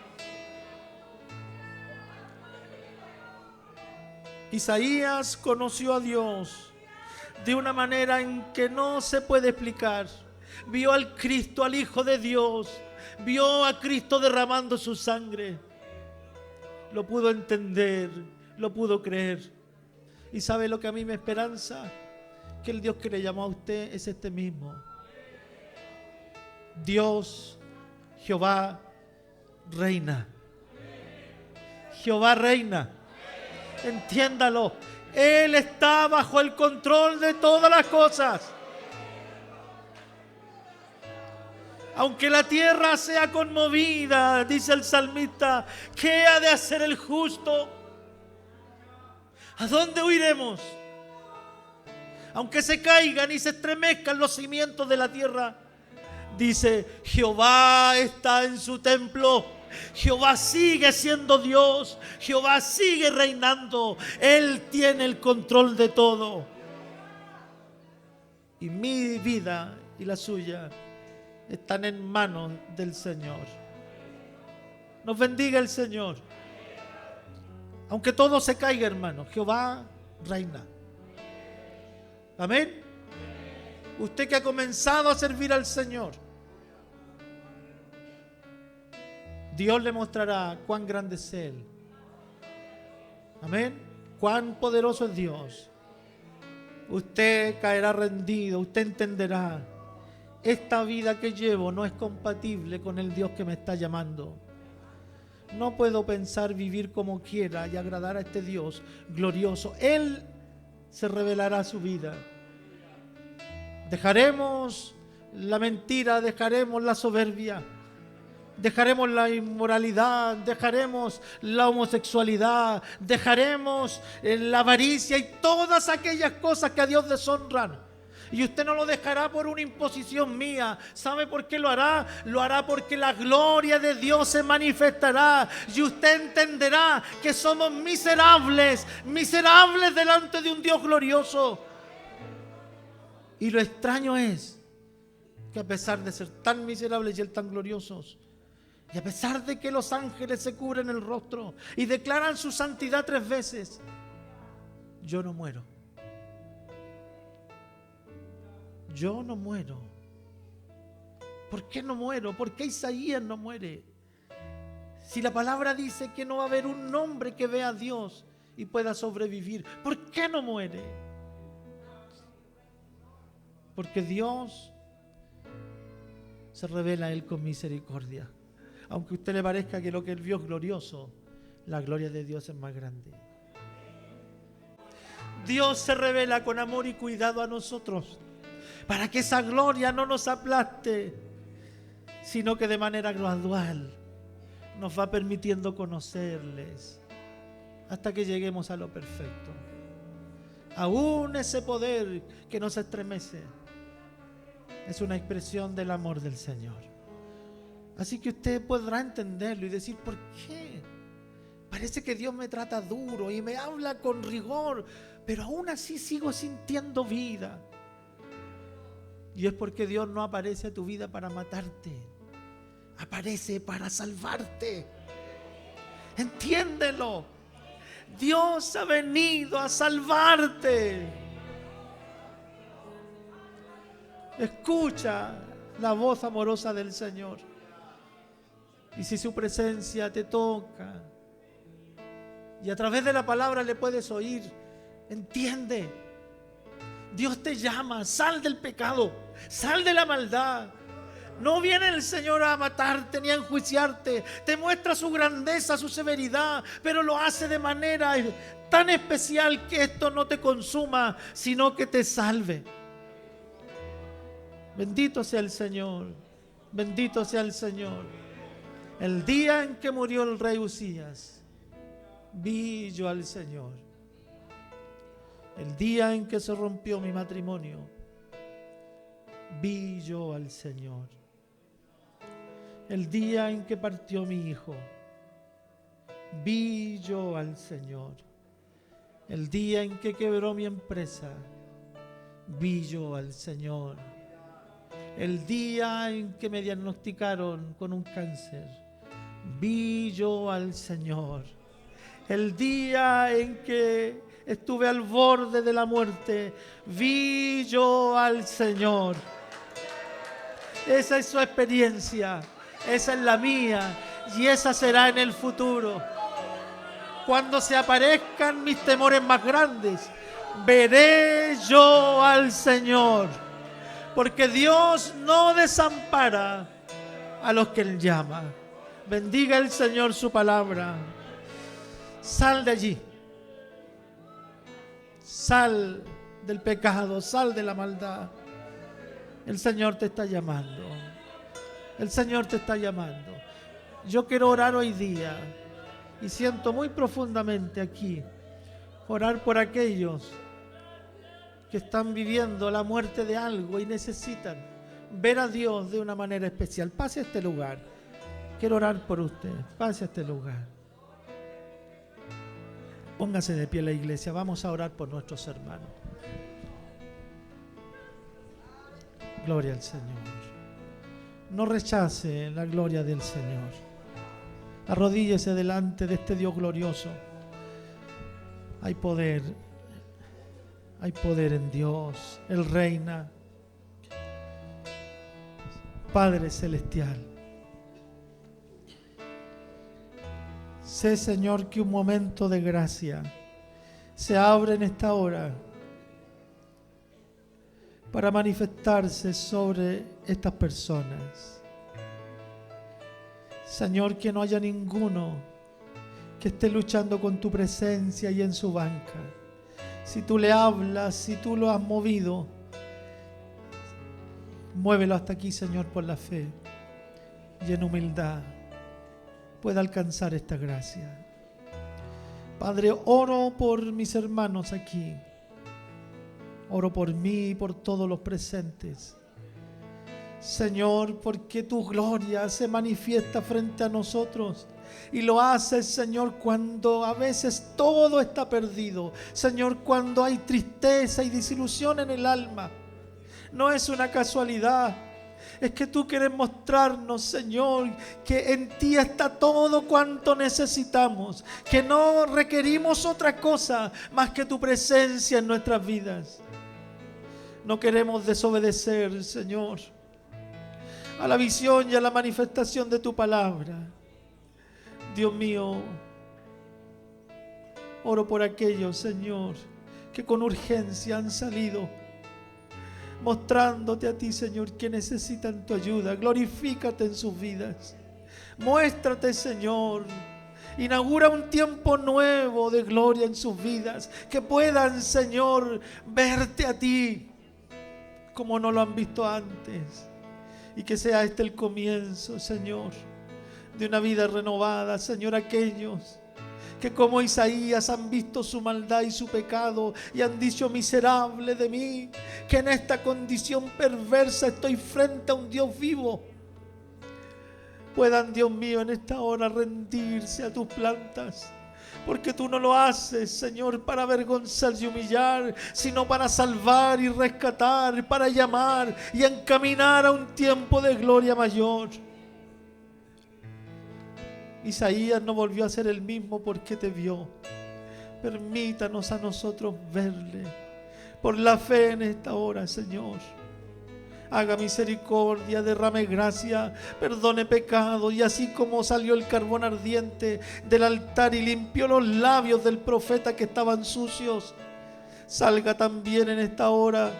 Isaías conoció a Dios de una manera en que no se puede explicar. Vio al Cristo, al Hijo de Dios. Vio a Cristo derramando su sangre. Lo pudo entender, lo pudo creer. ¿Y sabe lo que a mí me esperanza? Que el Dios que le llamó a usted es este mismo. Dios, Jehová, reina. Jehová reina. Entiéndalo. Él está bajo el control de todas las cosas. Aunque la tierra sea conmovida, dice el salmista, ¿qué ha de hacer el justo? ¿A dónde huiremos? Aunque se caigan y se estremezcan los cimientos de la tierra, dice, Jehová está en su templo. Jehová sigue siendo Dios. Jehová sigue reinando. Él tiene el control de todo. Y mi vida y la suya están en manos del Señor. Nos bendiga el Señor. Aunque todo se caiga, hermano, Jehová reina. Amén. Usted que ha comenzado a servir al Señor, Dios le mostrará cuán grande es Él. Amén. Cuán poderoso es Dios. Usted caerá rendido, usted entenderá. Esta vida que llevo no es compatible con el Dios que me está llamando. No puedo pensar vivir como quiera y agradar a este Dios glorioso. Él se revelará su vida. Dejaremos la mentira, dejaremos la soberbia, dejaremos la inmoralidad, dejaremos la homosexualidad, dejaremos la avaricia y todas aquellas cosas que a Dios deshonran. Y usted no lo dejará por una imposición mía. ¿Sabe por qué lo hará? Lo hará porque la gloria de Dios se manifestará. Y usted entenderá que somos miserables, miserables delante de un Dios glorioso. Y lo extraño es que a pesar de ser tan miserables y Él tan gloriosos, y a pesar de que los ángeles se cubren el rostro y declaran su santidad 3 veces, yo no muero. Yo no muero. ¿Por qué no muero? ¿Por qué Isaías no muere? Si la palabra dice que no va a haber un hombre que vea a Dios y pueda sobrevivir, ¿por qué no muere? Porque Dios se revela a Él con misericordia. Aunque a usted le parezca que lo que Él vio es glorioso, la gloria de Dios es más grande. Dios se revela con amor y cuidado a nosotros, para que esa gloria no nos aplaste. sino que de manera gradual nos va permitiendo conocerles hasta que lleguemos a lo perfecto. Aún ese poder que nos estremece es una expresión del amor del Señor. Así que usted podrá entenderlo y decir, ¿por qué? Parece que Dios me trata duro y me habla con rigor, pero aún así sigo sintiendo vida. Y es porque Dios no aparece a tu vida para matarte, aparece para salvarte. Entiéndelo. Dios ha venido a salvarte. Escucha la voz amorosa del Señor. Y si su presencia te toca y a través de la palabra le puedes oír, entiende. Dios te llama, sal del pecado, sal de la maldad. No viene el Señor a matarte ni a enjuiciarte. Te muestra su grandeza, su severidad, pero lo hace de manera tan especial que esto no te consuma, sino que te salve. Bendito sea el Señor, bendito sea el Señor. El día en que murió el rey Usías, vi yo al Señor. El día en que se rompió mi matrimonio, vi yo al Señor. El día en que partió mi hijo, vi yo al Señor. El día en que quebró mi empresa, vi yo al Señor. El día en que me diagnosticaron con un cáncer, vi yo al Señor. El día en que estuve al borde de la muerte, vi yo al Señor. Esa es su experiencia, esa es la mía y esa será en el futuro. Cuando se aparezcan mis temores más grandes, veré yo al Señor, porque Dios no desampara a los que Él llama. Bendiga el Señor su palabra. Sal de allí. Sal del pecado, sal de la maldad. El Señor te está llamando. El Señor te está llamando. Yo quiero orar hoy día y siento muy profundamente aquí orar por aquellos que están viviendo la muerte de algo y necesitan ver a Dios de una manera especial. Pase a este lugar. Quiero orar por usted. Pase a este lugar. Póngase de pie la iglesia. Vamos a orar por nuestros hermanos. Gloria al Señor. No rechace la gloria del Señor. Arrodíllese delante de este Dios glorioso. Hay poder en Dios. Él reina. Padre celestial. Sé, Señor, que un momento de gracia se abre en esta hora para manifestarse sobre estas personas. Señor, que no haya ninguno que esté luchando con tu presencia y en su banca. Si tú le hablas, si tú lo has movido, muévelo hasta aquí, Señor, por la fe y en humildad pueda alcanzar esta gracia. Padre, oro por mis hermanos aquí. Oro por mí y por todos los presentes. Señor, porque tu gloria se manifiesta frente a nosotros. Y lo haces, Señor, cuando a veces todo está perdido. Señor, cuando hay tristeza y desilusión en el alma. No es una casualidad. Es que tú quieres mostrarnos, Señor, que en ti está todo cuanto necesitamos. Que no requerimos otra cosa más que tu presencia en nuestras vidas. No queremos desobedecer, Señor, a la visión y a la manifestación de tu palabra. Dios mío, oro por aquellos, Señor, que con urgencia han salido mostrándote a ti, Señor, que necesitan tu ayuda. Glorifícate en sus vidas. Muéstrate, Señor. Inaugura un tiempo nuevo de gloria en sus vidas. Que puedan, Señor, verte a ti como no lo han visto antes. Y que sea este el comienzo, Señor, de una vida renovada, Señor. Aquellos que como Isaías han visto su maldad y su pecado y han dicho: miserable de mí, que en esta condición perversa estoy frente a un Dios vivo, puedan, Dios mío, en esta hora rendirse a tus plantas. Porque tú no lo haces, Señor, para avergonzar y humillar, sino para salvar y rescatar, para llamar y encaminar a un tiempo de gloria mayor. Isaías no volvió a ser el mismo porque te vio. Permítanos a nosotros verle por la fe en esta hora, Señor. Haga misericordia, derrame gracia, perdone pecado, y así como salió el carbón ardiente del altar y limpió los labios del profeta que estaban sucios, salga también en esta hora,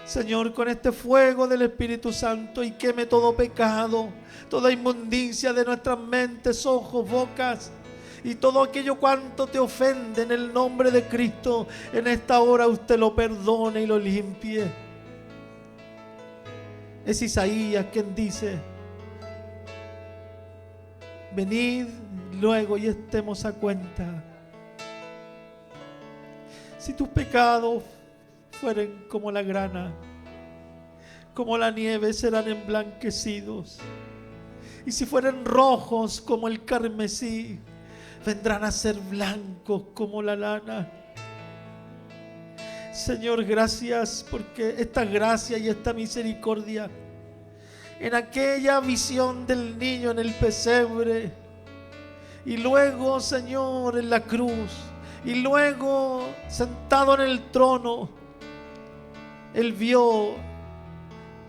Señor, con este fuego del Espíritu Santo, y queme todo pecado, toda inmundicia de nuestras mentes, ojos, bocas, y todo aquello cuanto te ofende. En el nombre de Cristo, en esta hora usted lo perdone y lo limpie. Es Isaías quien dice: venid luego y estemos a cuenta. Si tus pecados fueren como la grana, como la nieve serán emblanquecidos. Y si fueren rojos como el carmesí, vendrán a ser blancos como la lana. Señor, gracias porque esta gracia y esta misericordia, en aquella visión del niño en el pesebre, y luego, Señor, en la cruz, y luego sentado en el trono, Él vio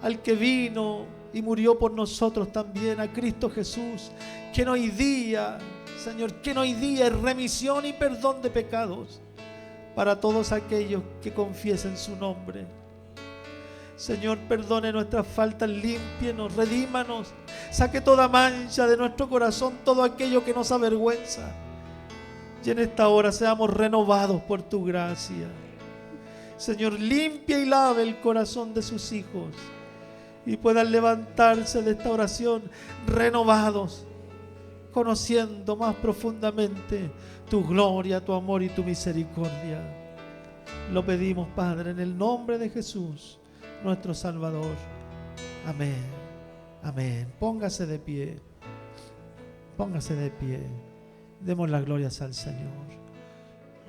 al que vino y murió por nosotros también, a Cristo Jesús, quien hoy día, Señor, quien hoy día es remisión y perdón de pecados para todos aquellos que confiesen su nombre. Señor, perdone nuestras faltas, límpienos, redímanos, saque toda mancha de nuestro corazón, todo aquello que nos avergüenza. Y en esta hora seamos renovados por tu gracia. Señor, limpia y lave el corazón de sus hijos y puedan levantarse de esta oración renovados, conociendo más profundamente tu gloria, tu amor y tu misericordia. Lo pedimos, Padre, en el nombre de Jesús, nuestro Salvador. Amén. Amén. Póngase de pie. Póngase de pie. Demos las glorias al Señor.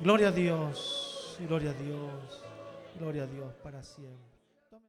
Gloria a Dios. Gloria a Dios. Gloria a Dios para siempre.